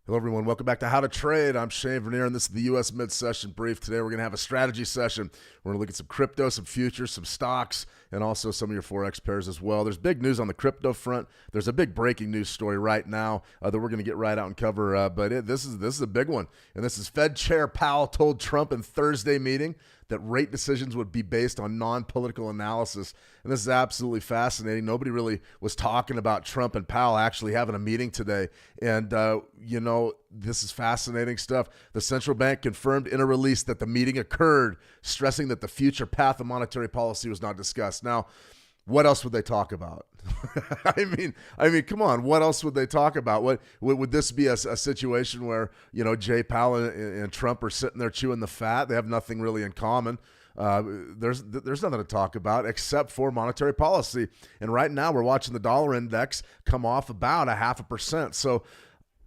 Hello, everyone. Welcome back to How to Trade. I'm Shane Vernier, and this is the U.S. Midsession Brief. Today, we're going to have a strategy session. We're going to look at some crypto, some futures, some stocks, and also some of your Forex pairs as well. There's big news on the crypto front. There's a big breaking news story right now that we're going to get right out and cover. This is a big one, and this is Fed Chair Powell told Trump in Thursday meeting that rate decisions would be based on non-political analysis. And this is absolutely fascinating. Nobody really was talking about Trump and Powell actually having a meeting today. And, this is fascinating stuff. The central bank confirmed in a release that the meeting occurred, stressing that the future path of monetary policy was not discussed. Now, what else would they talk about? I mean, come on. What else would they talk about? What would this be a situation where, Jay Powell and Trump are sitting there chewing the fat? They have nothing really in common. There's nothing to talk about except for monetary policy. And right now we're watching the dollar index come off about 0.5%. So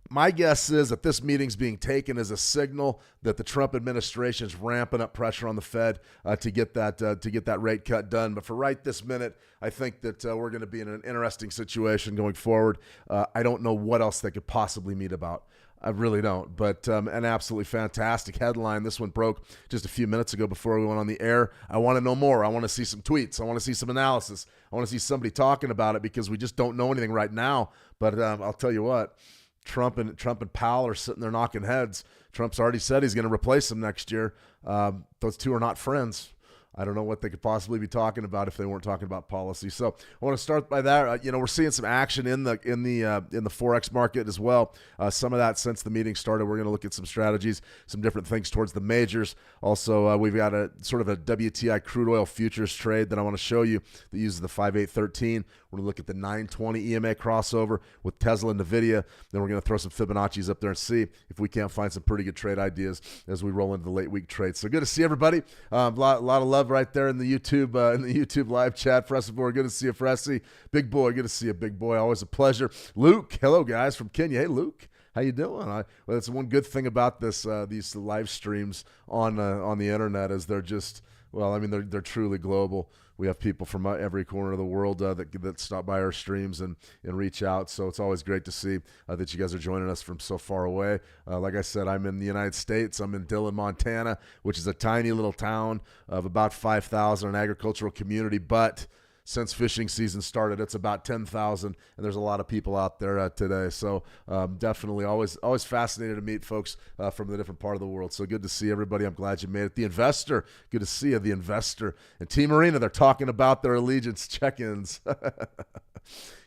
my guess is that this meeting's being taken as a signal that the Trump administration is ramping up pressure on the Fed to get that rate cut done. But for right this minute, I think that we're going to be in an interesting situation going forward. I don't know what else they could possibly meet about. I really don't, but an absolutely fantastic headline. This one broke just a few minutes ago before we went on the air. I want to know more. I want to see some tweets. I want to see some analysis. I want to see somebody talking about it because we just don't know anything right now. But I'll tell you what. Trump and Powell are sitting there knocking heads. Trump's already said he's going to replace them next year. Those two are not friends. I don't know what they could possibly be talking about if they weren't talking about policy. So I want to start by that. We're seeing some action in the Forex market as well. Some of that since the meeting started. We're going to look at some strategies, some different things towards the majors. Also, we've got a sort of a WTI crude oil futures trade that I want to show you that uses the 5813. We're going to look at the 920 EMA crossover with Tesla and NVIDIA. Then we're going to throw some Fibonacci's up there and see if we can't find some pretty good trade ideas as we roll into the late week trade. So good to see everybody. A lot of love right there in the YouTube live chat. Fressivore, good to see you, Fressy. Big boy, good to see you, big boy. Always a pleasure. Luke, hello guys from Kenya. Hey Luke, how you doing? Well, that's one good thing about these live streams on the internet is they're just they're truly global. We have people from every corner of the world that stop by our streams and reach out. So it's always great to see that you guys are joining us from so far away. Like I said, I'm in the United States. I'm in Dillon, Montana, which is a tiny little town of about 5,000, an agricultural community. But since fishing season started, it's about 10,000, and there's a lot of people out there today. So definitely always fascinated to meet folks from the different part of the world. So good to see everybody. I'm glad you made it. The Investor, good to see you, The Investor. And Team Arena, they're talking about their allegiance check-ins.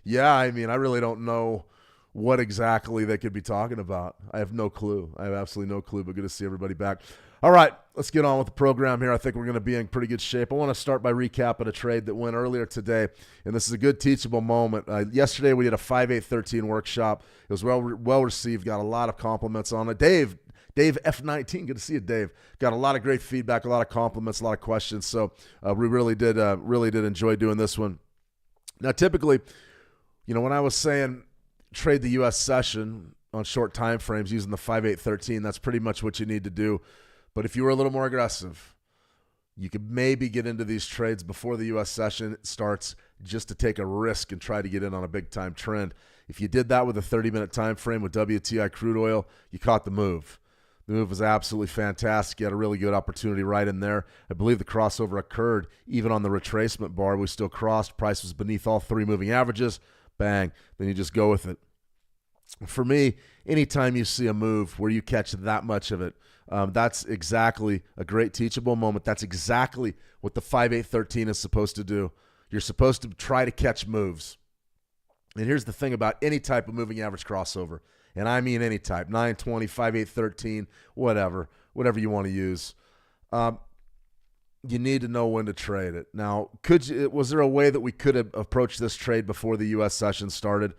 Yeah, I really don't know what exactly they could be talking about. I have no clue. I have absolutely no clue, but good to see everybody back. All right, let's get on with the program here. I think we're going to be in pretty good shape. I want to start by recapping a trade that went earlier today, and this is a good teachable moment. Yesterday we did a 5813 workshop. It was well received, got a lot of compliments on it. Dave Dave F19, good to see you, Dave. Got a lot of great feedback, a lot of compliments, a lot of questions. So we really did enjoy doing this one. Now, typically, when I was saying trade the U.S. session on short time frames using the 5-8-13, that's pretty much what you need to do. But if you were a little more aggressive, you could maybe get into these trades before the U.S. session starts just to take a risk and try to get in on a big-time trend. If you did that with a 30-minute time frame with WTI crude oil, you caught the move. The move was absolutely fantastic. You had a really good opportunity right in there. I believe the crossover occurred even on the retracement bar. We still crossed. Price was beneath all three moving averages. Bang. Then you just go with it. For me, anytime you see a move where you catch that much of it, that's exactly a great teachable moment. That's exactly what the 5-8-13 is supposed to do. You're supposed to try to catch moves. And here's the thing about any type of moving average crossover, and I mean any type, 9-20, 5-8-13, whatever you want to use. You need to know when to trade it. Now, was there a way that we could have approached this trade before the U.S. session started?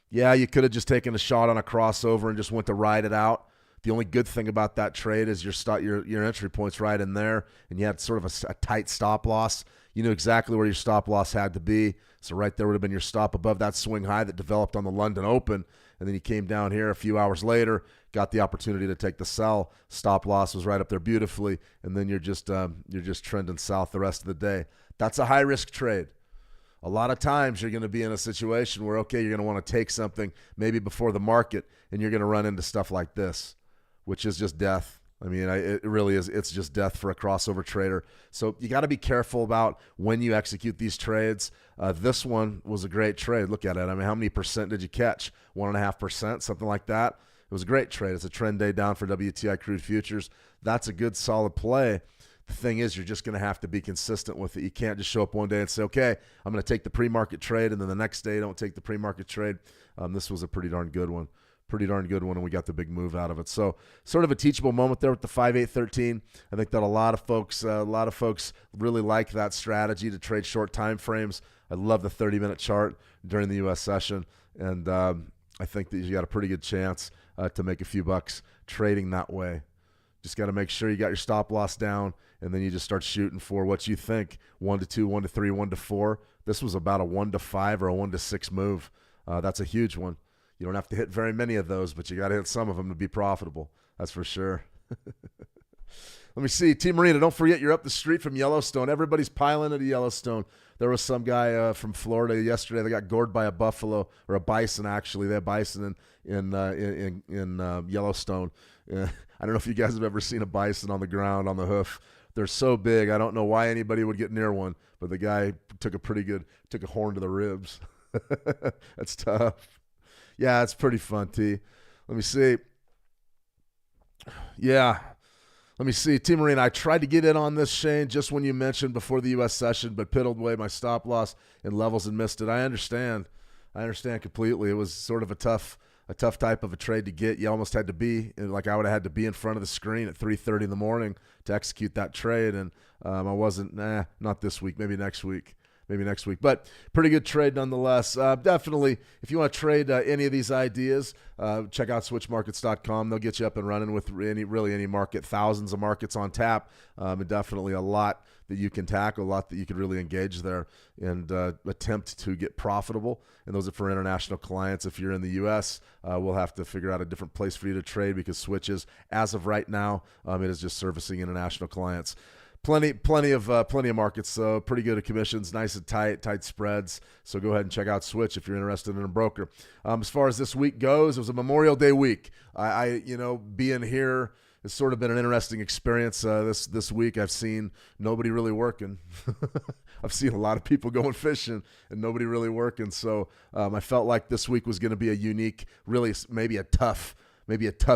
Yeah, you could have just taken a shot on a crossover and just went to ride it out. The only good thing about that trade is your entry point's right in there, and you had sort of a tight stop loss. You knew exactly where your stop loss had to be. So right there would have been your stop above that swing high that developed on the London Open. And then you came down here a few hours later, got the opportunity to take the sell. Stop loss was right up there beautifully. And then you're just trending south the rest of the day. That's a high risk trade. A lot of times you're going to be in a situation where, okay, you're going to want to take something maybe before the market, and you're going to run into stuff like this, which is just death. I mean, it really is. It's just death for a crossover trader. So you got to be careful about when you execute these trades. This one was a great trade. Look at it. I mean, how many percent did you catch? 1.5%, something like that. It was a great trade. It's a trend day down for WTI crude futures. That's a good, solid play. The thing is, you're just going to have to be consistent with it. You can't just show up one day and say, okay, I'm going to take the pre-market trade, and then the next day don't take the pre-market trade. This was a pretty darn good one. And we got the big move out of it. So sort of a teachable moment there with the 5-8-13. I think that a lot of folks really like that strategy to trade short time frames. I love the 30-minute chart during the U.S. session, and I think that you got a pretty good chance to make a few bucks trading that way. Just got to make sure you got your stop loss down, and then you just start shooting for what you think, 1-2, 1-3, 1-4. This was about a 1-5 or a 1-6 move. That's a huge one. You don't have to hit very many of those, but you got to hit some of them to be profitable. That's for sure. Let me see. T. Marina, don't forget you're up the street from Yellowstone. Everybody's piling into Yellowstone. There was some guy from Florida yesterday that got gored by a buffalo, or a bison, actually. They have bison in Yellowstone. I don't know if you guys have ever seen a bison on the ground, on the hoof. They're so big. I don't know why anybody would get near one, but the guy took a horn to the ribs. That's tough. Yeah, it's pretty fun, T. Let me see. Yeah. Let me see. T. Marine, I tried to get in on this, Shane, just when you mentioned before the U.S. session, but piddled away my stop loss in levels and missed it. I understand completely. It was sort of a tough type of a trade to get. You almost had to be, like I would have had to be in front of the screen at 3:30 in the morning to execute that trade, and I wasn't, not this week, maybe next week. But pretty good trade nonetheless. Definitely, if you want to trade any of these ideas, check out switchmarkets.com. They'll get you up and running with any market, thousands of markets on tap, and definitely a lot that you can tackle, a lot that you could really engage there and attempt to get profitable. And those are for international clients. If you're in the U.S., we'll have to figure out a different place for you to trade, because switches, as of right now, it is just servicing international clients. Plenty of markets, so pretty good at commissions, nice and tight spreads. So go ahead and check out Switch if you're interested in a broker. As far as this week goes, it was a Memorial Day week. I being here has sort of been an interesting experience. This week I've seen nobody really working. I've seen a lot of people going fishing and nobody really working. So I felt like this week was going to be a unique, really maybe a tough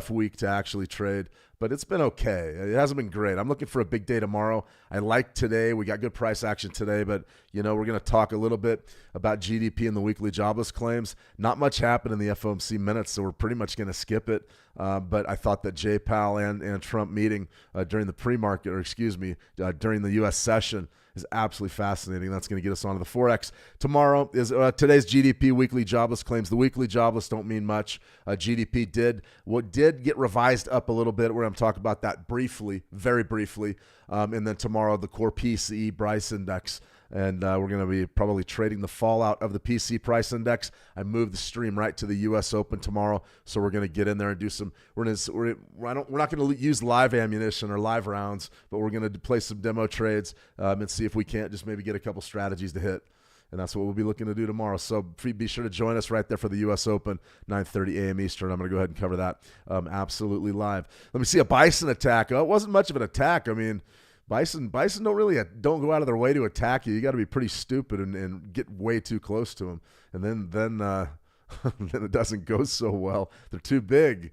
week to actually trade, but it's been okay. It hasn't been great. I'm looking for a big day tomorrow. I like today. We got good price action today, but we're going to talk a little bit about GDP and the weekly jobless claims. Not much happened in the FOMC minutes, so we're pretty much going to skip it. But I thought that Jay Powell and Trump meeting during the during the U.S. session is absolutely fascinating. That's going to get us onto the Forex. Tomorrow is today's GDP weekly jobless claims. The weekly jobless don't mean much. GDP did get revised up a little bit. We're We're going to talk about that briefly, very briefly. And then tomorrow, the core PCE price index. And we're going to be probably trading the fallout of the PC price index. I moved the stream right to the U.S. Open tomorrow, so we're going to get in there and do some. We're not going to use live ammunition or live rounds, but we're going to play some demo trades and see if we can't just maybe get a couple strategies to hit. And that's what we'll be looking to do tomorrow. So be sure to join us right there for the U.S. Open, 9:30 a.m. Eastern. I'm going to go ahead and cover that absolutely live. Let me see a Bison attack. Oh, it wasn't much of an attack. I mean, Bison don't go out of their way to attack you. You got to be pretty stupid and get way too close to them, and then then it doesn't go so well. They're too big.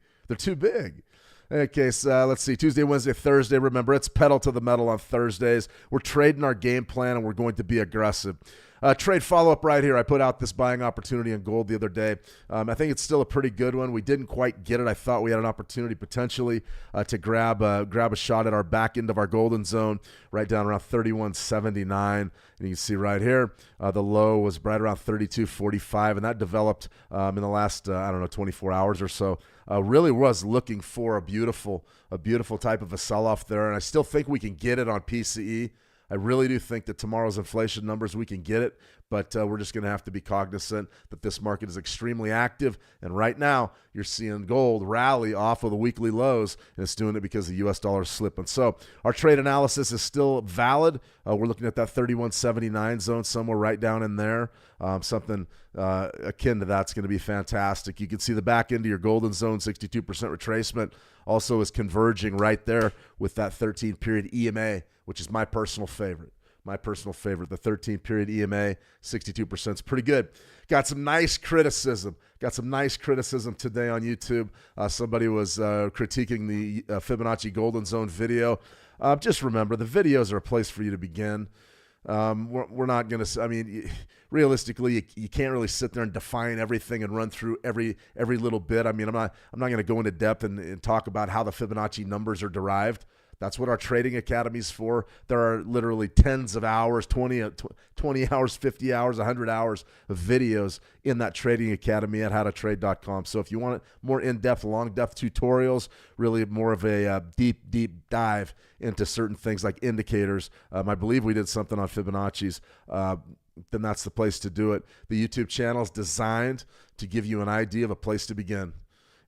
Okay, so let's see. Tuesday, Wednesday, Thursday. Remember, it's pedal to the metal on Thursdays. We're trading our game plan, and we're going to be aggressive. Trade follow-up right here. I put out this buying opportunity in gold the other day. I think it's still a pretty good one. We didn't quite get it. I thought we had an opportunity potentially to grab a shot at our back end of our golden zone right down around 31.79. And you can see right here, the low was right around 32.45, and that developed in the last, 24 hours or so. Really was looking for a beautiful type of a sell-off there, and I still think we can get it on PCE. I really do think that tomorrow's inflation numbers, we can get it, but we're just going to have to be cognizant that this market is extremely active. And right now, you're seeing gold rally off of the weekly lows, and it's doing it because the U.S. dollar is slipping. So our trade analysis is still valid. We're looking at that 31.79 zone somewhere right down in there. Something akin to that's going to be fantastic. You can see the back end of your golden zone, 62% retracement, also is converging right there with that 13-period EMA, which is my personal favorite. The 13-period EMA, 62% is pretty good. Got some nice criticism today on YouTube. Somebody was critiquing the Fibonacci Golden Zone video. Just remember, the videos are a place for you to begin. We're not going to, I mean, realistically, you can't really sit there and define everything and run through every little bit. I mean, I'm not going to go into depth and talk about how the Fibonacci numbers are derived. That's what our trading academy is for. There are literally tens of hours, 20 hours, 50 hours, 100 hours of videos in that trading academy at howtotrade.com. So if you want more in-depth, long-depth tutorials, really more of a deep dive into certain things like indicators, I believe we did something on Fibonacci's, then that's the place to do it. The YouTube channel is designed to give you an idea of a place to begin.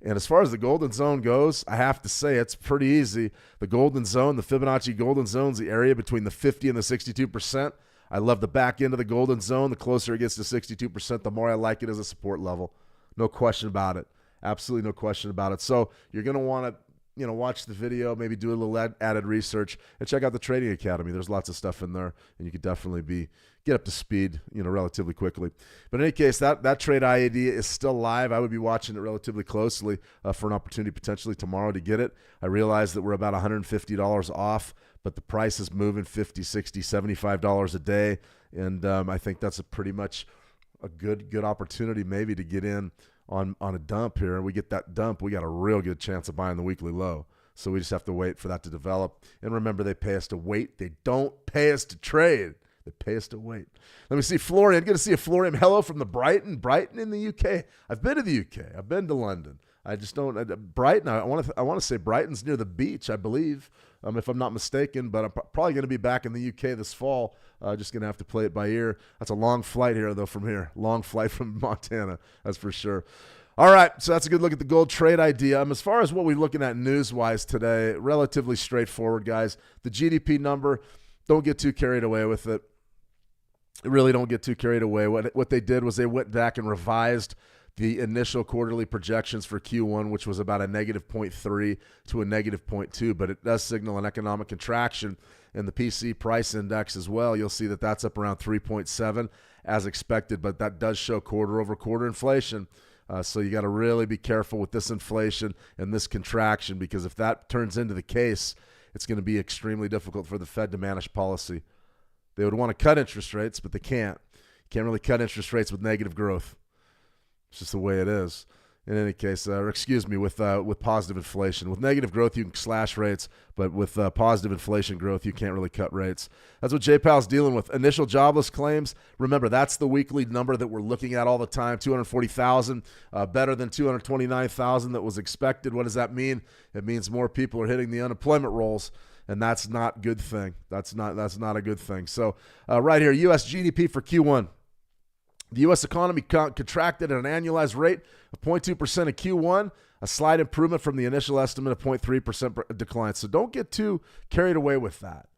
And as far as the golden zone goes, I have to say it's pretty easy. The golden zone, the Fibonacci golden zone is the area between the 50 and the 62%. I love the back end of the golden zone. The closer it gets to 62%, the more I like it as a support level. No question about it. Absolutely no question about it. So you're going to want to watch the video, maybe do a little added research, and check out the Trading Academy. There's lots of stuff in there, and you could definitely get up to speed, relatively quickly. But in any case, that trade idea is still live. I would be watching it relatively closely for an opportunity potentially tomorrow to get it. I realize that we're about $150 off, but the price is moving $50, $60, $75 a day, and I think that's pretty much a good opportunity maybe to get in on a dump here, and we get that dump, we got a real good chance of buying the weekly low. So we just have to wait for that to develop. And remember, they pay us to wait. They don't pay us to trade. They pay us to wait. Let me see Florian. Good to see a Florian. Hello from the Brighton in the UK. I've been to the UK. I've been to London. I just don't Brighton. I want to say Brighton's near the beach, I believe, if I'm not mistaken. But I'm probably going to be back in the UK this fall. Just going to have to play it by ear. That's a long flight here, though. From here, long flight from Montana. That's for sure. All right, so that's a good look at the gold trade idea. As far as what we're looking at news-wise today, relatively straightforward, guys. The GDP number, don't get too carried away with it. Really don't get too carried away. What they did was they went back and revised the initial quarterly projections for Q1, which was about a negative 0.3 to a negative 0.2, but it does signal an economic contraction. And the PC price index as well, you'll see that that's up around 3.7 as expected, but that does show quarter-over-quarter inflation. So you got to really be careful with this inflation and this contraction, because if that turns into the case, it's going to be extremely difficult for the Fed to manage policy. They would want to cut interest rates, but they can't. You can't really cut interest rates with negative growth. It's just the way it is. in any case, or excuse me, with positive inflation. With negative growth, you can slash rates, but with positive inflation growth, you can't really cut rates. That's what J-Powell's dealing with. Initial jobless claims, remember, that's the weekly number that we're looking at all the time, 240,000, better than 229,000 that was expected. What does that mean? It means more people are hitting the unemployment rolls, and that's not a good thing. That's not a good thing. So right here, U.S. GDP for Q1. The U.S. economy contracted at an annualized rate of 0.2% in Q1, a slight improvement from the initial estimate of 0.3% decline. So don't get too carried away with that.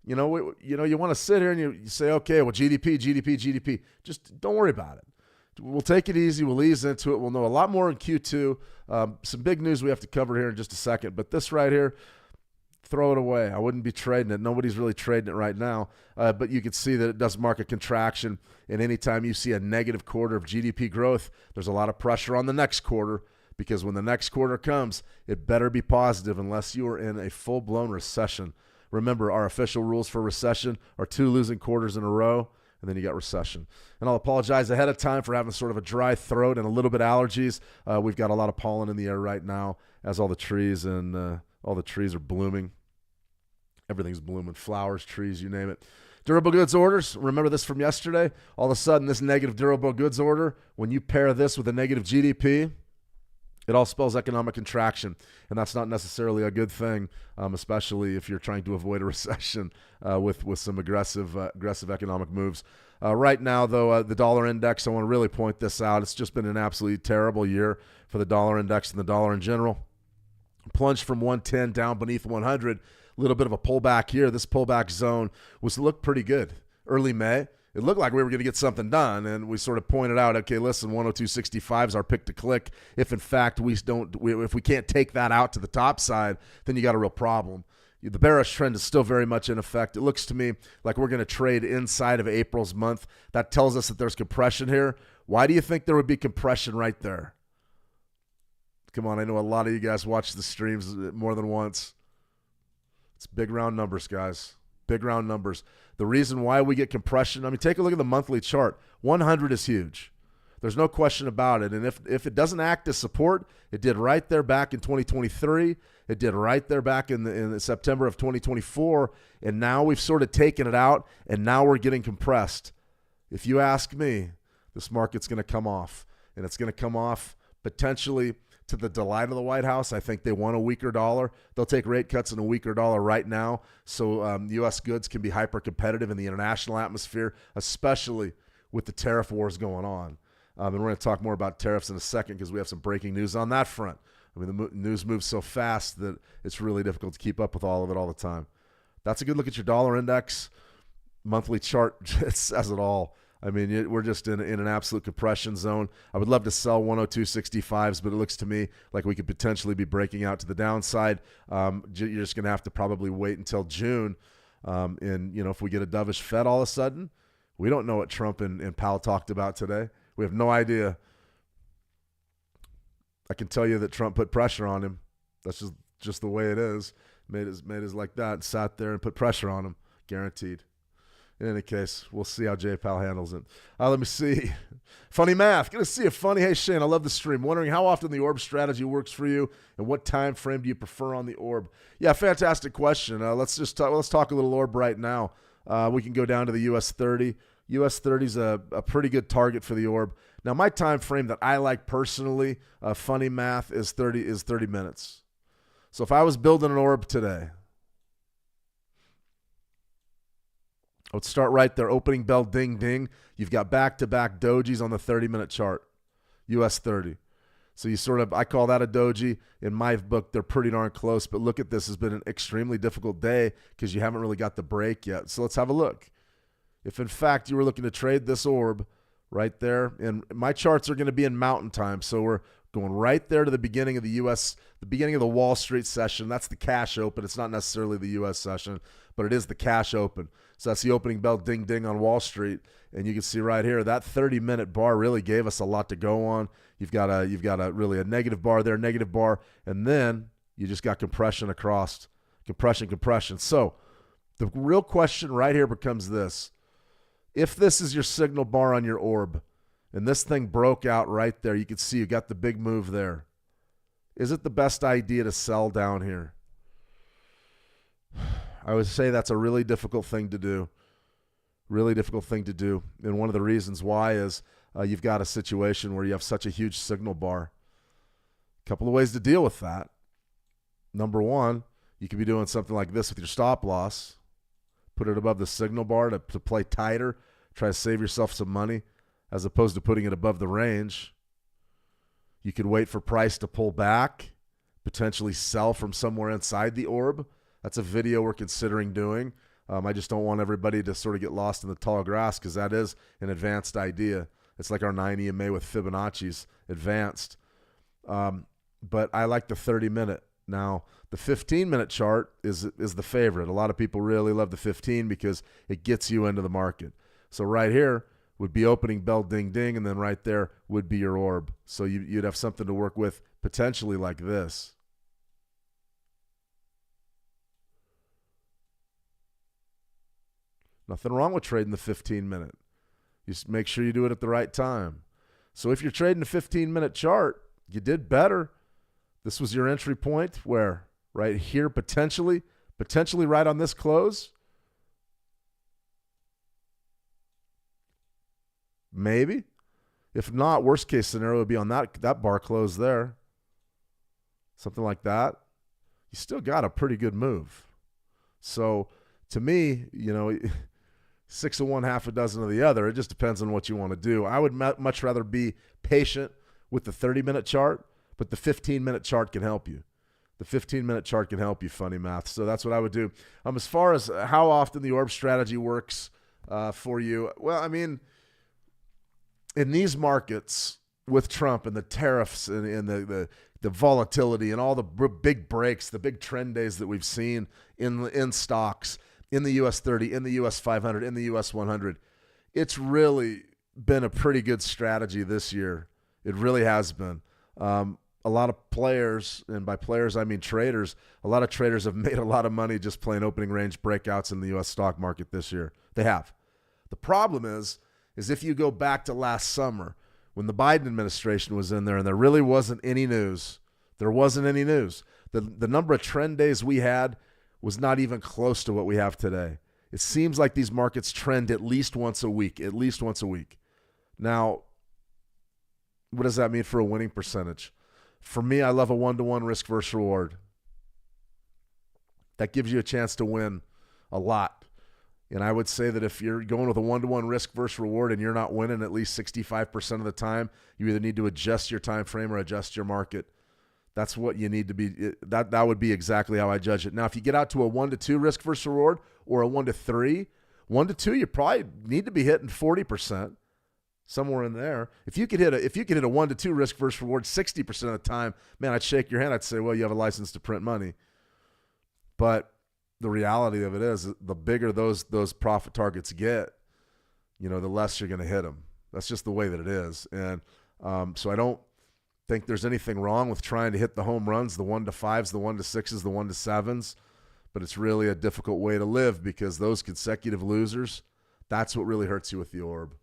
You want to sit here and you say, okay, well, GDP. Just don't worry about it. We'll take it easy. We'll ease into it. We'll know a lot more in Q2. Some big news we have to cover here in just a second. But this right here, throw it away. I wouldn't be trading it. Nobody's really trading it right now. But you can see that it does mark a contraction. And anytime you see a negative quarter of GDP growth, there's a lot of pressure on the next quarter, because when the next quarter comes, it better be positive unless you are in a full-blown recession. Remember, our official rules for recession are 2 losing quarters in a row, and then you got recession. And I'll apologize ahead of time for having sort of a dry throat and a little bit of allergies. We've got a lot of pollen in the air right now as all the trees are blooming. Everything's blooming, flowers, trees, you name it. Durable goods orders, remember this from yesterday? All of a sudden, this negative durable goods order, when you pair this with a negative GDP, it all spells economic contraction, and that's not necessarily a good thing, especially if you're trying to avoid a recession with some aggressive economic moves. Right now, though, the dollar index, I want to really point this out. It's just been an absolutely terrible year for the dollar index and the dollar in general. Plunged from 110 down beneath 100. A little bit of a pullback here. This pullback zone looked pretty good. Early May, it looked like we were going to get something done, and we sort of pointed out, okay, listen, 102.65 is our pick to click. If in fact if we can't take that out to the top side, then you got a real problem. The bearish trend is still very much in effect. It looks to me like we're going to trade inside of April's month. That tells us that there's compression here. Why do you think there would be compression right there? Come on, I know a lot of you guys watch the streams more than once. It's big round numbers, guys. Big round numbers. The reason why we get compression, I mean, take a look at the monthly chart. 100 is huge. There's no question about it. And if it doesn't act as support, it did right there back in 2023. It did right there back in September of 2024. And now we've sort of taken it out, and now we're getting compressed. If you ask me, this market's going to come off. And it's going to come off potentially to the delight of the White House. I think they want a weaker dollar. They'll take rate cuts in a weaker dollar right now, so U.S. goods can be hyper-competitive in the international atmosphere, especially with the tariff wars going on. And we're going to talk more about tariffs in a second because we have some breaking news on that front. I mean, the news moves so fast that it's really difficult to keep up with all of it all the time. That's a good look at your dollar index. Monthly chart, it says it all. I mean, we're just in an absolute compression zone. I would love to sell 102.65s, but it looks to me like we could potentially be breaking out to the downside. You're just going to have to probably wait until June. And, if we get a dovish Fed all of a sudden, we don't know what Trump and Powell talked about today. We have no idea. I can tell you that Trump put pressure on him. That's just the way it is. Made us like that, and sat there and put pressure on him, guaranteed. In any case, we'll see how Jay Powell handles it. Let me see. Funny math. Gonna see a funny. Hey, Shane, I love the stream. Wondering how often the orb strategy works for you and what time frame do you prefer on the orb? Yeah, fantastic question. Let's talk a little orb right now. We can go down to the US 30. US 30 is a pretty good target for the orb. Now, my time frame that I like personally, funny math, is 30 minutes. So if I was building an orb today, I would start right there, opening bell, ding, ding. You've got back-to-back dojis on the 30-minute chart, US 30. So I call that a doji. In my book, they're pretty darn close. But look at this. It's been an extremely difficult day because you haven't really got the break yet. So let's have a look. If, in fact, you were looking to trade this orb right there, and my charts are going to be in mountain time. So we're going right there to the beginning of the beginning of the Wall Street session. That's the cash open. It's not necessarily the U.S. session, but it is the cash open. So that's the opening bell, ding, ding on Wall Street. And you can see right here, that 30-minute bar really gave us a lot to go on. You've got really a negative bar there, negative bar, and then you just got compression across, compression. So the real question right here becomes this. If this is your signal bar on your orb, And this thing broke out right there. You can see you got the big move there. Is it the best idea to sell down here? I would say that's a really difficult thing to do. Really difficult thing to do. And one of the reasons why is you've got a situation where you have such a huge signal bar. A couple of ways to deal with that. Number one, you could be doing something like this with your stop loss. Put it above the signal bar to play tighter. Try to save yourself some money as opposed to putting it above the range. You could wait for price to pull back, potentially sell from somewhere inside the orb. That's a video we're considering doing. I just don't want everybody to sort of get lost in the tall grass because that is an advanced idea. It's like our 9 EMA with Fibonacci's advanced. But I like the 30-minute. Now, the 15-minute chart is the favorite. A lot of people really love the 15 because it gets you into the market. So right here would be opening bell ding ding, and then right there would be your orb. So you'd have something to work with potentially like this. Nothing wrong with trading the 15-minute. Just make sure you do it at the right time. So if you're trading a 15-minute chart, you did better. This was your entry point where right here potentially right on this close. Maybe. If not, worst case scenario would be on that bar close there. Something like that. You still got a pretty good move. So to me, 6 of one, half a dozen of the other. It just depends on what you want to do. I would much rather be patient with the 30-minute chart, but the 15-minute chart can help you. The 15-minute chart can help you, funny math. So that's what I would do. As far as how often the orb strategy works for you, well, I mean, in these markets with Trump and the tariffs and the volatility and all the big breaks, the big trend days that we've seen in stocks, in the US 30, in the US 500, in the US 100, it's really been a pretty good strategy this year. It really has been. A lot of players, and by players I mean traders, a lot of traders have made a lot of money just playing opening range breakouts in the US stock market this year. They have. The problem is if you go back to last summer when the Biden administration was in there and there really wasn't any news, the number of trend days we had was not even close to what we have today. It seems like these markets trend at least once a week. Now, what does that mean for a winning percentage? For me, I love a 1-to-1 risk versus reward. That gives you a chance to win a lot. And I would say that if you're going with a 1-to-1 risk versus reward and you're not winning at least 65% of the time, you either need to adjust your time frame or adjust your market. That's what you need to be. That would be exactly how I judge it. Now, if you get out to a 1-to-2 risk versus reward or a 1-to-3, 1-to-2, you probably need to be hitting 40%, somewhere in there. If you could hit a 1-to-2 risk versus reward 60% of the time, man, I'd shake your hand. I'd say, well, you have a license to print money. But the reality of it is, the bigger those profit targets get, the less you're going to hit them. That's just the way that it is. And so I don't think there's anything wrong with trying to hit the home runs, the 1-to-5s, the 1-to-6s, the 1-to-7s, but it's really a difficult way to live because those consecutive losers, that's what really hurts you with the orb.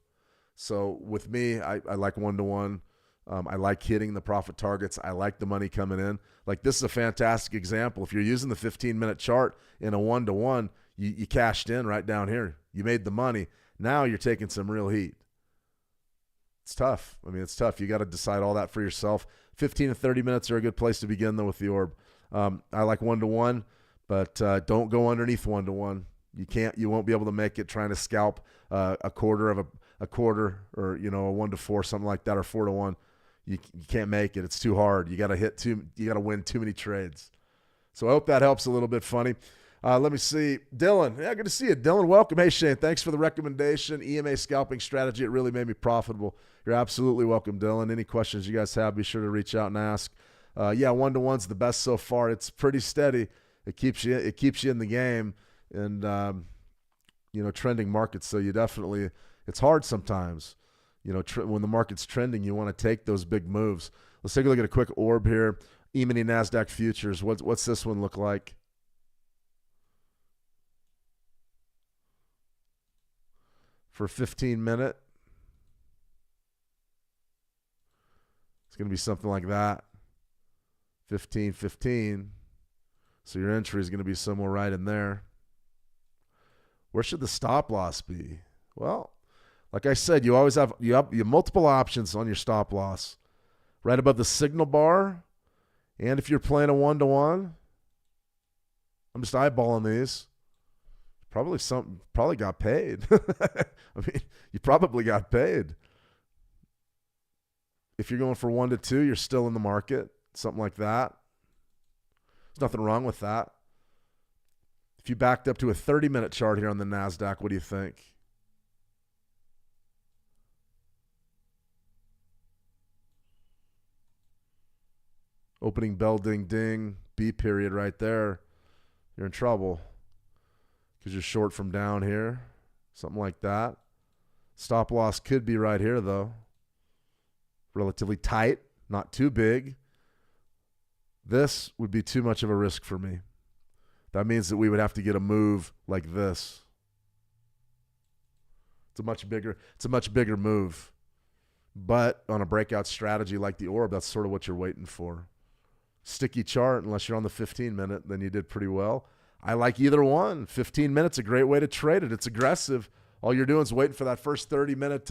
So with me, I like 1-to-1. I like hitting the profit targets. I like the money coming in. Like this is a fantastic example. If you're using the 15-minute chart in a 1-to-1, you cashed in right down here. You made the money. Now you're taking some real heat. It's tough. It's tough. You got to decide all that for yourself. 15 to 30 minutes are a good place to begin, though, with the orb. I like 1-to-1, but don't go underneath 1-to-1. You won't be able to make it trying to scalp a quarter or a 1-to-4, something like that, or 4-to-1. You can't make it. It's too hard. You got to win too many trades. So I hope that helps a little bit. Funny. Let me see. Dylan. Yeah, good to see you. Dylan, welcome. Hey, Shane, thanks for the recommendation. EMA scalping strategy. It really made me profitable. You're absolutely welcome, Dylan. Any questions you guys have, be sure to reach out and ask. Yeah, 1-to-1's the best so far. It's pretty steady. It keeps you in the game and, trending markets. So you definitely, it's hard sometimes. When the market's trending, you want to take those big moves. Let's take a look at a quick orb here. E-mini NASDAQ futures. What's this one look like? For 15-minute. going to be something like that. 15.15. So your entry is going to be somewhere right in there. Where should the stop loss be? Well, like I said, you always have you have multiple options on your stop loss. Right above the signal bar. And if you're playing a 1-to-1, I'm just eyeballing these. Probably got paid. I mean, you probably got paid. If you're going for 1-to-2, you're still in the market. Something like that. There's nothing wrong with that. If you backed up to a 30-minute chart here on the NASDAQ, what do you think? Opening bell, ding, ding, B period right there. You're in trouble because you're short from down here. Something like that. Stop loss could be right here, though. Relatively tight, not too big. This would be too much of a risk for me. That means that we would have to get a move like this. It's a much bigger move. But on a breakout strategy like the orb, that's sort of what you're waiting for. Sticky chart, unless you're on the 15-minute, then you did pretty well. I like either one. 15 minutes, a great way to trade it. It's aggressive. All you're doing is waiting for that first 30 minutes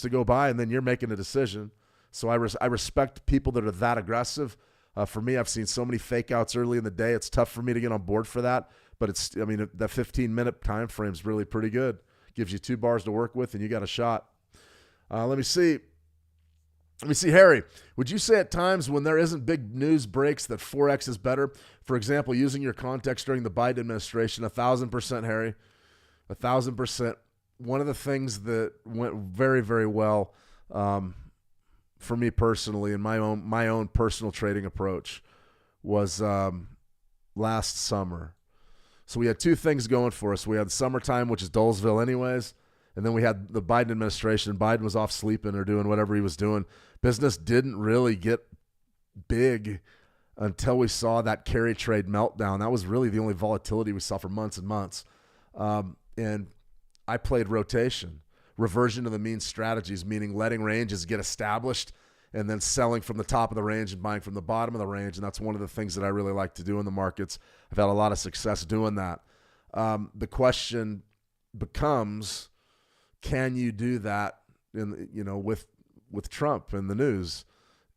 to go by, and then you're making a decision. So I respect people that are that aggressive. For me, I've seen so many fake outs early in the day. It's tough for me to get on board for that. But that 15-minute time frame is really pretty good. Gives you 2 bars to work with, and you got a shot. Let me see, Harry. Would you say at times when there isn't big news breaks that Forex is better? For example, using your context during the Biden administration, 1,000%, Harry. 1,000%. One of the things that went very, very well for me personally in my own personal trading approach was last summer. So we had 2 things going for us. We had summertime, which is Dolesville anyways, and then we had the Biden administration. Biden was off sleeping or doing whatever he was doing. Business didn't really get big until we saw that carry trade meltdown. That was really the only volatility we saw for months and months. And I played rotation, reversion to the mean strategies, meaning letting ranges get established and then selling from the top of the range and buying from the bottom of the range. And that's one of the things that I really like to do in the markets. I've had a lot of success doing that. The question becomes, can you do that with Trump in the news?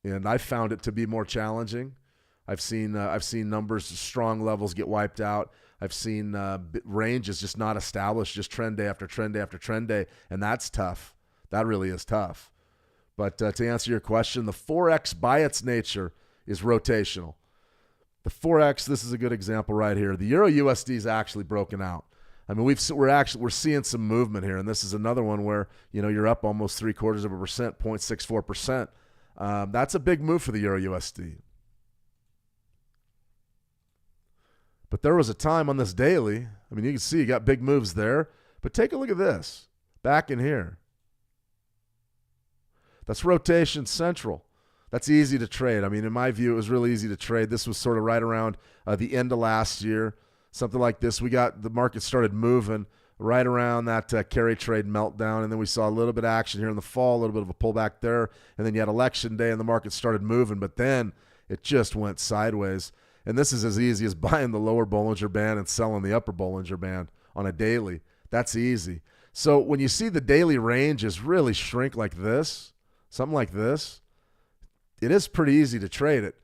And I found it to be more challenging. I've seen numbers, strong levels get wiped out. I've seen ranges just not established, just trend day after trend day after trend day, and that's tough. That really is tough. But to answer your question, the Forex by its nature is rotational. The Forex, this is a good example right here. The EURUSD is actually broken out. I mean, we're seeing some movement here, and this is another one where you're up almost 0.75%, 0.64%. That's a big move for the EURUSD. But there was a time on this daily, I mean, you can see you got big moves there, but take a look at this, back in here. That's rotation central. That's easy to trade. I mean, in my view, it was really easy to trade. This was sort of right around the end of last year, something like this. The market started moving right around that carry trade meltdown, and then we saw a little bit of action here in the fall, a little bit of a pullback there, and then you had election day, and the market started moving, but then it just went sideways. And this is as easy as buying the lower Bollinger Band and selling the upper Bollinger Band on a daily. That's easy. So when you see the daily ranges really shrink like this, something like this, it is pretty easy to trade it.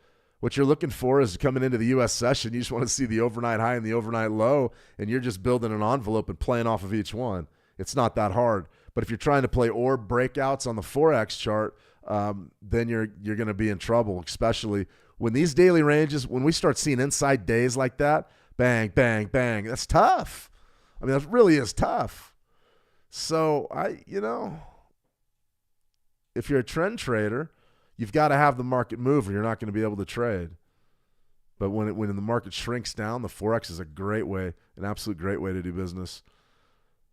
What you're looking for is coming into the U.S. session, you just want to see the overnight high and the overnight low, and you're just building an envelope and playing off of each one. It's not that hard. But if you're trying to play orb breakouts on the Forex chart, then you're going to be in trouble, especially when these daily ranges, when we start seeing inside days like that, bang, bang, bang, that's tough. I mean, that really is tough. So, if you're a trend trader, you've got to have the market move or you're not going to be able to trade. But when the market shrinks down, the Forex is a great way, an absolute great way to do business.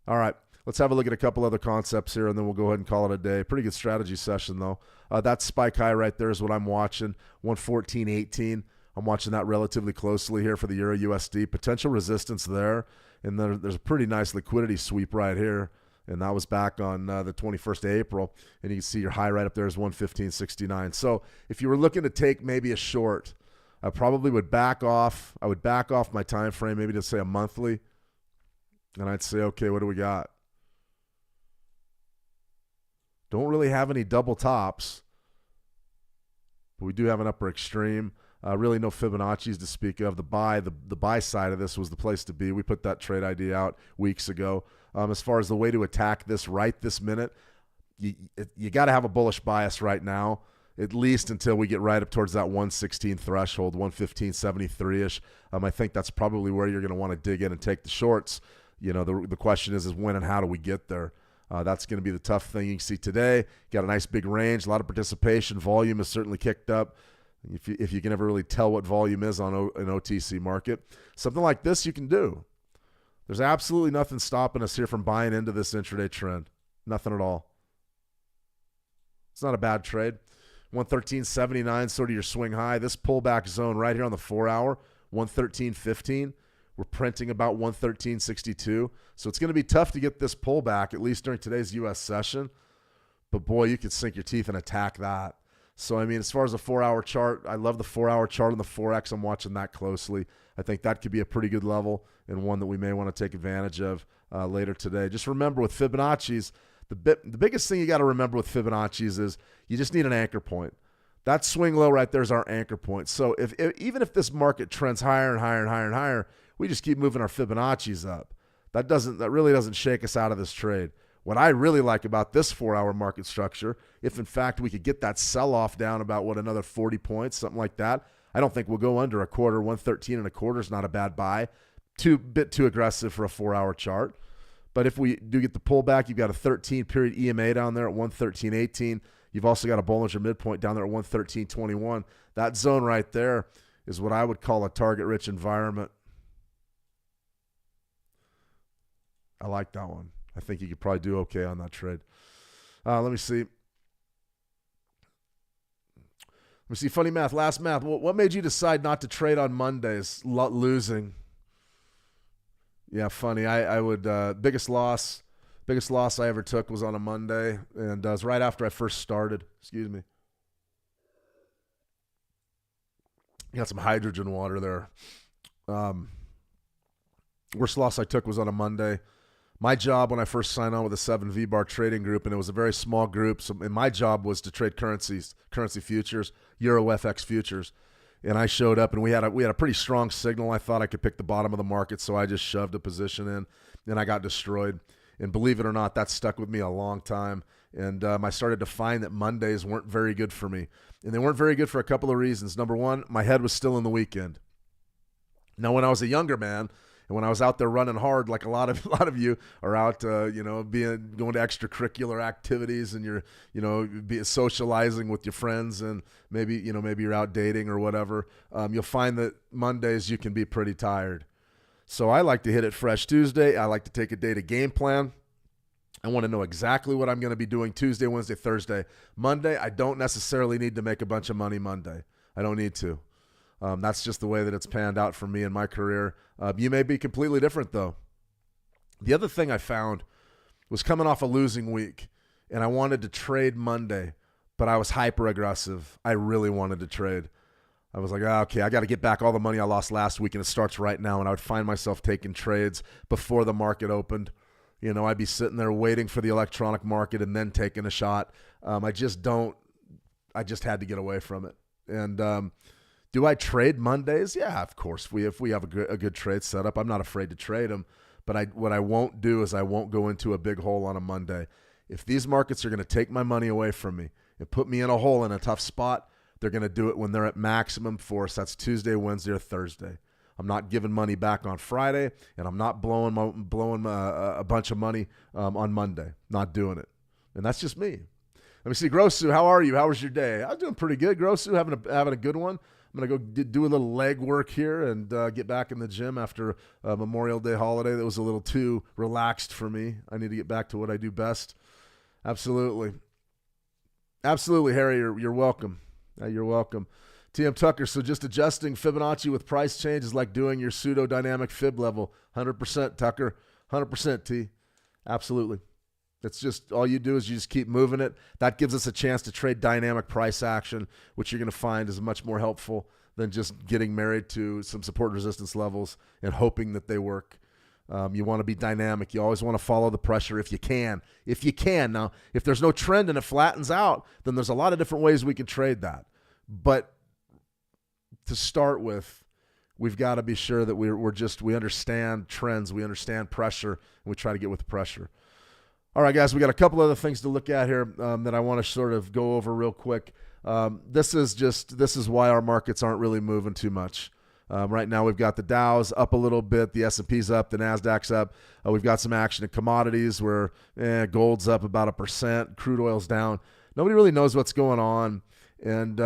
All right. Let's have a look at a couple other concepts here, and then we'll go ahead and call it a day. Pretty good strategy session, though. That spike high right there is what I'm watching, 114.18. I'm watching that relatively closely here for the EURUSD. Potential resistance there, and there's a pretty nice liquidity sweep right here. And that was back on the 21st of April. And you can see your high right up there is 115.69. So if you were looking to take maybe a short, I probably would back off. I would back off my time frame, maybe to say a monthly. And I'd say, okay, what do we got? Don't really have any double tops, but we do have an upper extreme. Really no Fibonacci's to speak of. The buy side of this was the place to be. We put that trade idea out weeks ago. As far as the way to attack this right this minute, you got to have a bullish bias right now, at least until we get right up towards that 116 threshold, 115.73-ish. I think that's probably where you're going to want to dig in and take the shorts. You know, the question is when and how do we get there? That's going to be the tough thing. You can see today, got a nice big range, a lot of participation. Volume is certainly kicked up. If you can ever really tell what volume is on an OTC market, something like this you can do. There's absolutely nothing stopping us here from buying into this intraday trend. Nothing at all. It's not a bad trade. 113.79, sort of your swing high. This pullback zone right here on the 4-hour, 113.15. We're printing about 113.62. So it's going to be tough to get this pullback, at least during today's U.S. session. But, boy, you could sink your teeth and attack that. So, I mean, as far as the 4-hour chart, I love the 4-hour chart on the Forex. I'm watching that closely. I think that could be a pretty good level and one that we may want to take advantage of later today. Just remember with Fibonacci's, the biggest thing you got to remember with Fibonacci's is you just need an anchor point. That swing low right there is our anchor point. So even if this market trends higher and higher and higher and higher, we just keep moving our Fibonacci's up. That really doesn't shake us out of this trade. What I really like about this 4-hour market structure, if in fact we could get that sell-off down about, another 40 points, something like that, I don't think we'll go under a quarter. 113.25 is not a bad buy. Bit too aggressive for a 4-hour chart. But if we do get the pullback, you've got a 13-period EMA down there at 113.18. You've also got a Bollinger midpoint down there at 113.21. That zone right there is what I would call a target-rich environment. I like that one. I think you could probably do okay on that trade. Let me see. Funny math. Last math. What made you decide not to trade on Mondays? Losing. Yeah, funny. I would biggest loss I ever took was on a Monday, and it was right after I first started. Excuse me. Got some hydrogen water there. Worst loss I took was on a Monday. My job when I first signed on with the 7V Bar trading group, and it was a very small group, and my job was to trade currency futures, Euro FX futures. And I showed up, and we had a pretty strong signal. I thought I could pick the bottom of the market, so I just shoved a position in, and I got destroyed. And believe it or not, that stuck with me a long time. And I started to find that Mondays weren't very good for me. And they weren't very good for a couple of reasons. Number one, my head was still in the weekend. Now, when I was a younger man, and when I was out there running hard, like a lot of you are out, going to extracurricular activities, and you're, socializing with your friends, and maybe you're out dating or whatever. You'll find that Mondays you can be pretty tired. So I like to hit it fresh Tuesday. I like to take a day to game plan. I want to know exactly what I'm going to be doing Tuesday, Wednesday, Thursday. Monday, I don't necessarily need to make a bunch of money Monday. I don't need to. That's just the way that it's panned out for me in my career. You may be completely different, though. The other thing I found was coming off a losing week, and I wanted to trade Monday, but I was hyper aggressive. I really wanted to trade. I was like, okay, I got to get back all the money I lost last week, and it starts right now. And I would find myself taking trades before the market opened. I'd be sitting there waiting for the electronic market and then taking a shot. I just had to get away from it. And do I trade Mondays? Yeah, of course. If we have a good trade set up, I'm not afraid to trade them. But what I won't do is I won't go into a big hole on a Monday. If these markets are going to take my money away from me and put me in a hole in a tough spot, they're going to do it when they're at maximum force. That's Tuesday, Wednesday, or Thursday. I'm not giving money back on Friday, and I'm not blowing a bunch of money on Monday. Not doing it. And that's just me. Let me see. Grosu, how are you? How was your day? I was doing pretty good. Grosu, having a good one. I'm going to go do a little leg work here and get back in the gym after a Memorial Day holiday that was a little too relaxed for me. I need to get back to what I do best. Absolutely. Absolutely, Harry. You're welcome. You're welcome. TM Tucker, so just adjusting Fibonacci with price change is like doing your pseudo-dynamic fib level. 100% Tucker. 100% T. Absolutely. It's just all you do is you just keep moving it. That gives us a chance to trade dynamic price action, which you're going to find is much more helpful than just getting married to some support resistance levels and hoping that they work. You want to be dynamic. You always want to follow the pressure if you can. If you can. Now, if there's no trend and it flattens out, then there's a lot of different ways we can trade that. But to start with, we've got to be sure that we understand trends, we understand pressure, and we try to get with the pressure. All right, guys, we got a couple other things to look at here that I want to sort of go over real quick. This is why our markets aren't really moving too much. Right now, we've got the Dow's up a little bit, the S&P's up, the Nasdaq's up. We've got some action in commodities where gold's up about 1%, crude oil's down. Nobody really knows what's going on. And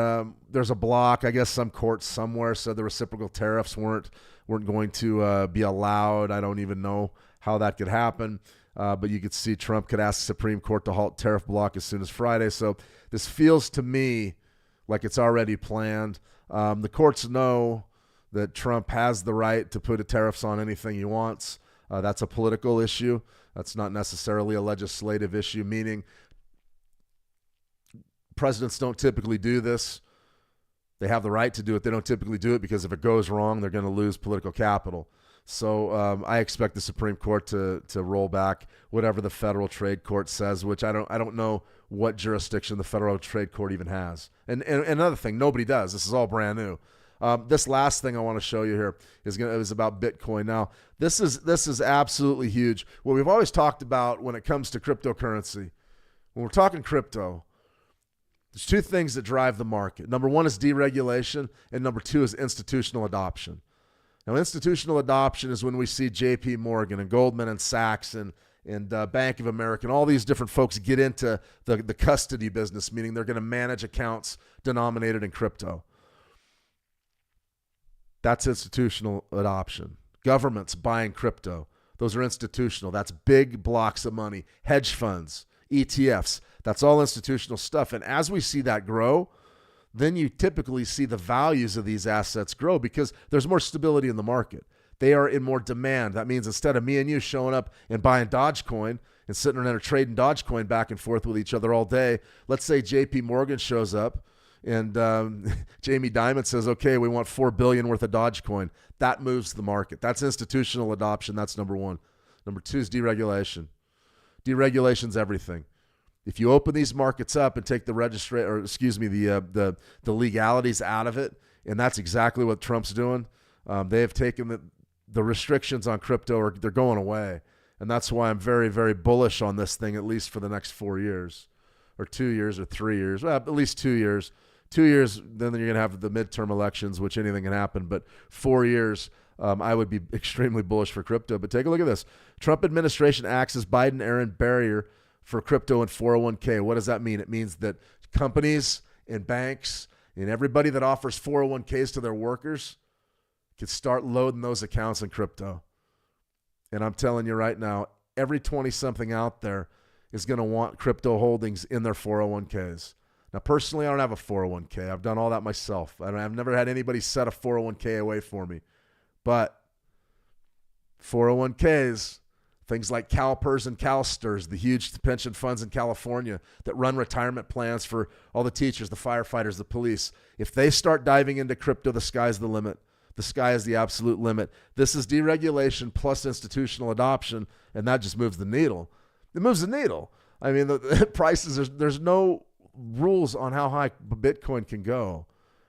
there's a block. I guess some court somewhere said the reciprocal tariffs weren't going to be allowed. I don't even know how that could happen. But you could see Trump could ask the Supreme Court to halt tariff block as soon as Friday. So this feels to me like it's already planned. The courts know that Trump has the right to put tariffs on anything he wants. That's a political issue. That's not necessarily a legislative issue, meaning presidents don't typically do this. They have the right to do it. They don't typically do it because if it goes wrong, they're going to lose political capital. So I expect the Supreme Court to roll back whatever the Federal Trade Court says, which I don't know what jurisdiction the Federal Trade Court even has. And another thing, nobody does. This is all brand new. This last thing I want to show you here is about Bitcoin. Now, this is absolutely huge. What we've always talked about when it comes to cryptocurrency, when we're talking crypto, there's two things that drive the market. Number one is deregulation, and number two is institutional adoption. Now, institutional adoption is when we see J.P. Morgan and Goldman and Sachs and Bank of America and all these different folks get into the custody business, meaning they're going to manage accounts denominated in crypto. That's institutional adoption. Governments buying crypto. Those are institutional. That's big blocks of money. Hedge funds, ETFs. That's all institutional stuff. And as we see that grow, then you typically see the values of these assets grow because there's more stability in the market. They are in more demand. That means instead of me and you showing up and buying Dogecoin and sitting there trading Dogecoin back and forth with each other all day, let's say JP Morgan shows up and Jamie Dimon says, okay, we want $4 billion worth of Dogecoin. That moves the market. That's institutional adoption. That's number one. Number two is deregulation. Deregulation's everything. If you open these markets up and take the legalities out of it, and that's exactly what Trump's doing. They have taken the restrictions on crypto, they're going away. And that's why I'm very, very bullish on this thing, at least for the next 4 years or 2 years or 3 years. Well, at least 2 years. 2 years, then you're going to have the midterm elections, which anything can happen. But 4 years, I would be extremely bullish for crypto. But take a look at this. Trump administration acts as Biden-Aaron barrier for crypto and 401k. What does that mean? It means that companies and banks and everybody that offers 401ks to their workers can start loading those accounts in crypto. And I'm telling you right now, every 20-something out there is going to want crypto holdings in their 401ks. Now, personally, I don't have a 401k. I've done all that myself. I've never had anybody set a 401k away for me. But 401ks, things like CalPERS and CalSTRS, the huge pension funds in California that run retirement plans for all the teachers, the firefighters, the police. If they start diving into crypto, the sky's the limit. The sky is the absolute limit. This is deregulation plus institutional adoption, and that just moves the needle. It moves the needle. I mean, the prices, there's no rules on how high Bitcoin can go.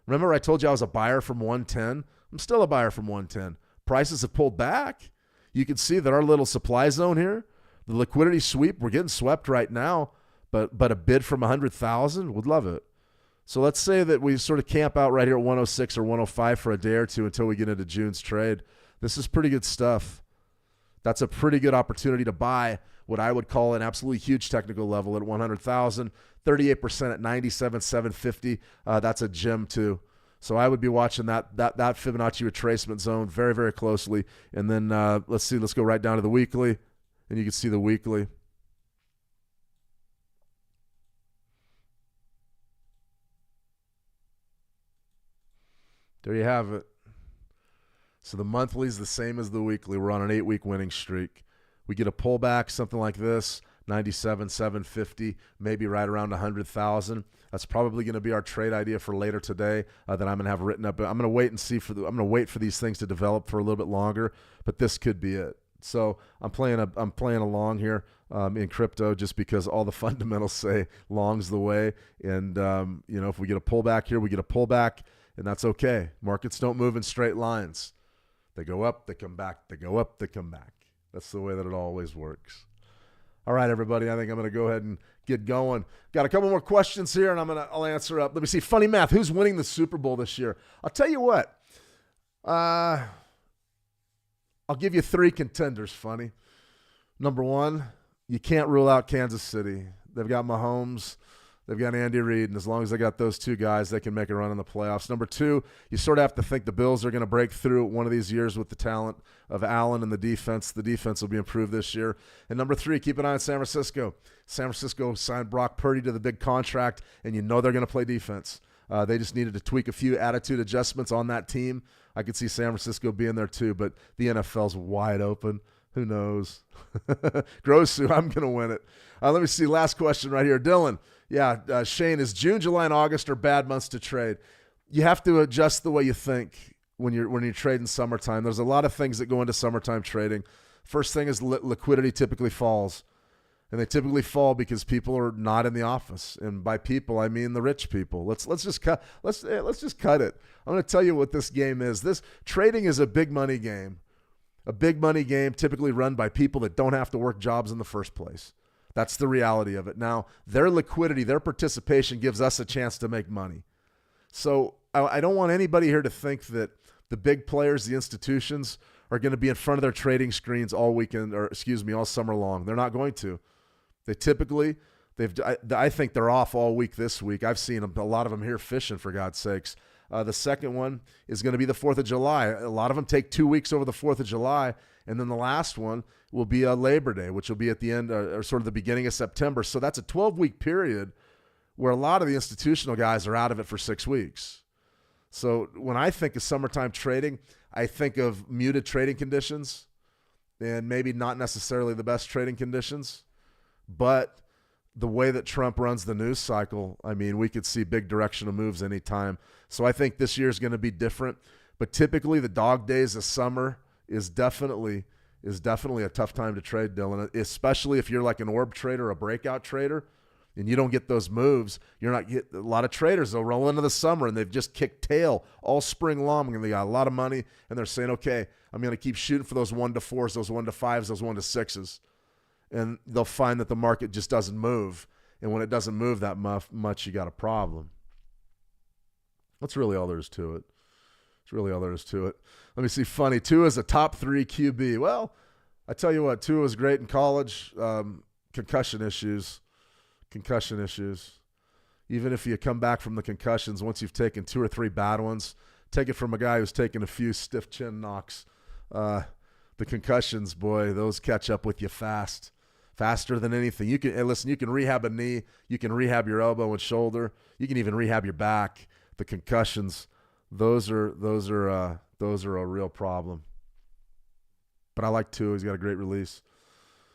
Remember I told you I was a buyer from 110? I'm still a buyer from 110. Prices have pulled back. You can see that our little supply zone here, the liquidity sweep, we're getting swept right now, but a bid from 100,000, would love it. So let's say that we sort of camp out right here at 106 or 105 for a day or two until we get into June's trade. This is pretty good stuff. That's a pretty good opportunity to buy what I would call an absolutely huge technical level at 100,000, 38% at 97,750. That's a gem too. So I would be watching that Fibonacci retracement zone very, very closely. And then let's go right down to the weekly, and you can see the weekly. There you have it. So the monthly is the same as the weekly. We're on an 8-week winning streak. We get a pullback, something like this. 97,750, maybe right around 100,000. That's probably going to be our trade idea for later today that I'm going to have written up. I'm going to wait and see I'm going to wait for these things to develop for a little bit longer, but this could be it. So I'm playing along here in crypto just because all the fundamentals say long's the way. And if we get a pullback here, we get a pullback, and that's okay. Markets don't move in straight lines. They go up, they come back. They go up, they come back. That's the way that it always works. All right, everybody, I think I'm going to go ahead and get going. Got a couple more questions here, and I'll answer up. Let me see. Funny math. Who's winning the Super Bowl this year? I'll tell you what. I'll give you 3 contenders, Funny. Number 1, you can't rule out Kansas City. They've got Mahomes. They've got Andy Reid, and as long as they got those 2 guys, they can make a run in the playoffs. Number 2, you sort of have to think the Bills are going to break through one of these years with the talent of Allen and the defense. The defense will be improved this year. And number 3, keep an eye on San Francisco. San Francisco signed Brock Purdy to the big contract, and you know they're going to play defense. They just needed to tweak a few attitude adjustments on that team. I could see San Francisco being there too, but the NFL's wide open. Who knows? Grosu, I'm going to win it. Let me see. Last question right here. Dylan. Yeah, Shane, is June, July, and August are bad months to trade? You have to adjust the way you think when you're trading summertime. There's a lot of things that go into summertime trading. First thing is liquidity typically falls, and they typically fall because people are not in the office. And by people, I mean the rich people. Let's just cut. Let's just cut it. I'm going to tell you what this game is. This trading is a big money game. A big money game typically run by people that don't have to work jobs in the first place. That's the reality of it. Now, their liquidity, their participation gives us a chance to make money. So I don't want anybody here to think that the big players, the institutions, are going to be in front of their trading screens all weekend, all summer long. They're not going to. They typically, I think they're off all week this week. I've seen a lot of them here fishing, for God's sakes. The second one is going to be the 4th of July. A lot of them take 2 weeks over the 4th of July. And then the last one will be Labor Day, which will be at the end or sort of the beginning of September. So that's a 12-week period where a lot of the institutional guys are out of it for 6 weeks. So when I think of summertime trading, I think of muted trading conditions and maybe not necessarily the best trading conditions. But the way that Trump runs the news cycle, I mean, we could see big directional moves anytime. So I think this year is going to be different. But typically the dog days of summer is definitely a tough time to trade, Dylan, especially if you're like an orb trader, a breakout trader, and you don't get those moves. You're not get a lot of traders. They'll roll into the summer and they've just kicked tail all spring long, and they got a lot of money, and they're saying, okay, I'm going to keep shooting for those 1-4s, those 1-5s, those 1-6s, and they'll find that the market just doesn't move. And when it doesn't move that much, you got a problem. That's really all there is to it. It's really all there is to it. Let me see. Funny. Tua is a top 3 QB. Well, I tell you what, Tua was great in college. Concussion issues. Even if you come back from the concussions, once you've taken 2 or 3 bad ones, take it from a guy who's taken a few stiff chin knocks. The concussions, boy, those catch up with you faster than anything. You can listen. You can rehab a knee. You can rehab your elbow and shoulder. You can even rehab your back. The concussions. Those are a real problem. But I like Tua. He's got a great release.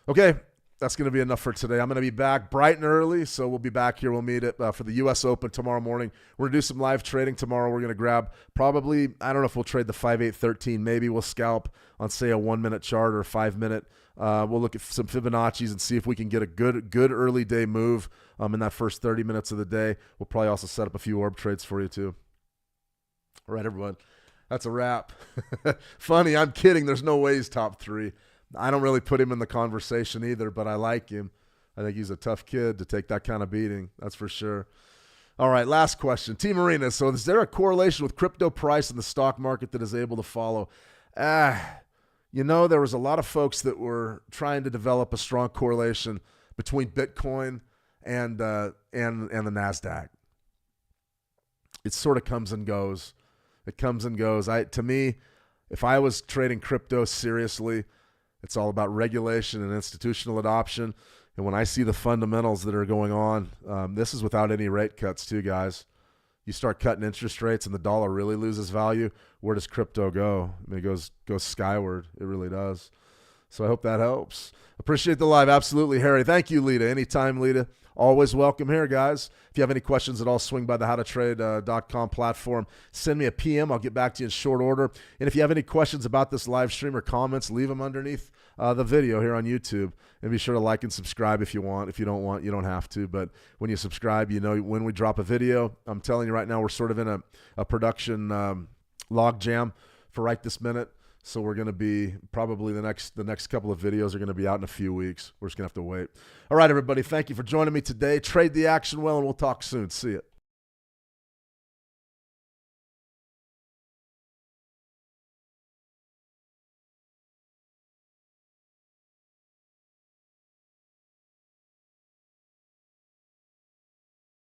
Okay, that's going to be enough for today. I'm going to be back bright and early, so we'll be back here. We'll meet for the U.S. Open tomorrow morning. We're going to do some live trading tomorrow. We're going to grab probably, I don't know if we'll trade the 5-8-13. Maybe we'll scalp on, say, a 1-minute chart or a 5-minute. We'll look at some Fibonacci's and see if we can get a good early day move in that first 30 minutes of the day. We'll probably also set up a few orb trades for you too. All right, everyone. That's a wrap. Funny, I'm kidding. There's no way he's top 3. I don't really put him in the conversation either, but I like him. I think he's a tough kid to take that kind of beating. That's for sure. All right, last question. T. Marina, so is there a correlation with crypto price and the stock market that is able to follow? There was a lot of folks that were trying to develop a strong correlation between Bitcoin and the NASDAQ. It sort of comes and goes. It comes and goes. To me, if I was trading crypto seriously, it's all about regulation and institutional adoption. And when I see the fundamentals that are going on, this is without any rate cuts too, guys. You start cutting interest rates and the dollar really loses value, where does crypto go? I mean, it goes skyward. It really does. So I hope that helps. Appreciate the live. Absolutely, Harry. Thank you, Lita. Anytime, Lita. Always welcome here, guys. If you have any questions at all, swing by the howtotrade.com platform. Send me a PM. I'll get back to you in short order. And if you have any questions about this live stream or comments, leave them underneath the video here on YouTube. And be sure to like and subscribe if you want. If you don't want, you don't have to. But when you subscribe, you know when we drop a video. I'm telling you right now, we're sort of in a production log jam for right this minute. So we're going to be probably the next couple of videos are going to be out in a few weeks. We're just going to have to wait. All right, everybody. Thank you for joining me today. Trade the action well, and we'll talk soon. See you.